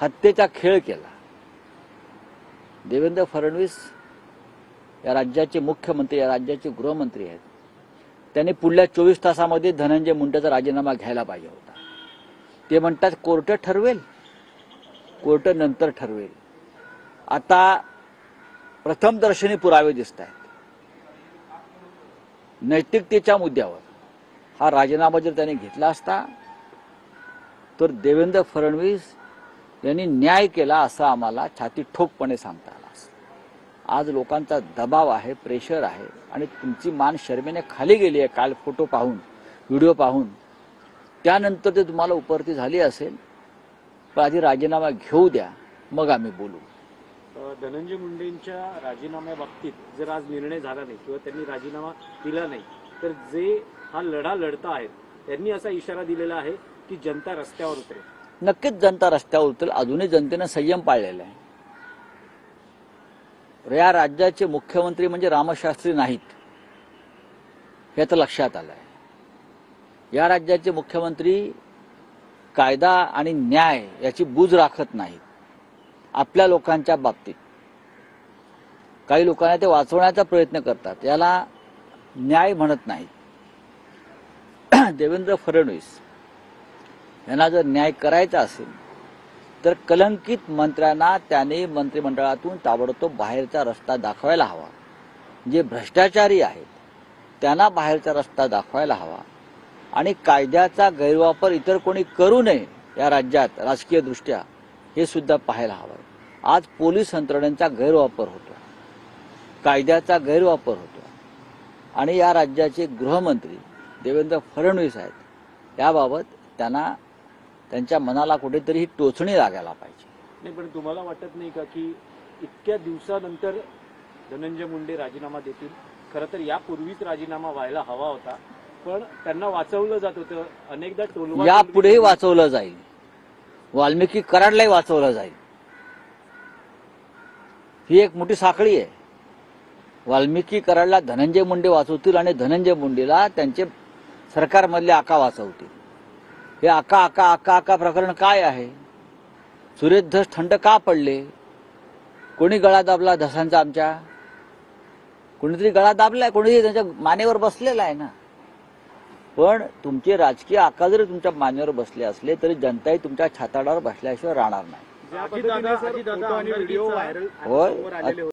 हत्येचा खेळ केला। देवेंद्र फडणवीस या राज्याचे मुख्यमंत्री, या राज्याचे गृहमंत्री आहेत। त्यांनी पुढल्या 24 तासामध्ये धनंजय मुंडेचा राजीनामा घ्यायला पाहिजे होता। ते म्हणतात कोर्ट ठरवेल, कोर्ट नंतर ठरवेल। आता प्रथमदर्शनी पुरावे दिसत आहेत। नैतिकतेच्या मुद्द्यावर हा राजीनामा जर त्यांनी घेतला असता तर देवेंद्र फडणवीस यांनी न्याय केला असं आम्हाला छाती ठोकपणे सांगता आलं असतं। आज लोकांचा दबाव आहे, प्रेशर आहे आणि तुमची मान शर्मेने खाली गेली आहे। काल फोटो पाहून, व्हिडिओ पाहून त्यानंतर ते तुम्हाला उपरती झाली असेल, पण आधी राजीनामा घेऊ द्या, मग आम्ही बोलू। धनंजय मुंडेंच्या राजीनाम्याबाबतीत जर आज निर्णय झाला नाही किंवा त्यांनी राजीनामा दिला नाही तर जे हा लढा लढता आहेत त्यांनी असा इशारा दिलेला आहे की जनता रस्त्यावर उतरेल। नक्कीच जनता रस्त्यावर उतरेल। अजूनही जनतेने संयम पाळलेला आहे। या राज्याचे मुख्यमंत्री म्हणजे रामशास्त्री नाहीत, हे तर लक्षात आलंय। या राज्याचे मुख्यमंत्री कायदा आणि न्याय याची बूज राखत नाहीत। आपल्या लोकांच्या बाबतीत काही लोकांना ते वाचवण्याचा प्रयत्न करतात, याला न्याय म्हणत नाहीत। देवेंद्र फडणवीस यांना जर न्याय करायचा असेल तर कलंकित मंत्र्यांना त्याने मंत्रिमंडळातून ताबडतोब बाहेरचा रस्ता दाखवायला हवा। जे भ्रष्टाचारी आहेत त्यांना बाहेरचा रस्ता दाखवायला हवा आणि कायद्याचा गैरवापर इतर कोणी करू नये या राज्यात राजकीय दृष्ट्या, हे सुद्धा पाहायला हवं। आज पोलीस यंत्रणेचा गैरवापर होतो, कायद्याचा गैरवापर होतो आणि या राज्याचे गृहमंत्री देवेंद्र फडणवीस आहेत। याबाबत त्यांना त्यांच्या मनाला कुठेतरी ही टोचणी लागायला पाहिजे। नाही, पण तुम्हाला वाटत नाही का की इतक्या दिवसानंतर धनंजय मुंडे राजीनामा देतील? खरं तर यापूर्वीच राजीनामा व्हायला हवा होता, पण त्यांना वाचवलं जात होतं अनेकदा। टोलवा यापुढेही वाचवलं जाईल, वाल्मिकी कराडलाही वाचवलं जाईल। ही एक मोठी साखळी आहे। वाल्मिकी कराडला धनंजय मुंडे वाचवतील आणि धनंजय मुंडेला त्यांचे सरकारमधले आका वाचवतील। हे आका प्रकरण काय आहे? सुरेश धस थंड का पडले? कोणी गळा दाबला धसांचा? आमच्या कोणीतरी गळा दाबलाय, कोणीतरी त्यांच्या मानेवर बसलेला आहे ना। पण तुमचे राजकीय आका जरी तुमच्या मानेवर बसले असले तरी जनताही तुमच्या छाताडावर बसल्याशिवाय राहणार नाही। ज्या पद्धतीने व्हिडिओ व्हायरल होय,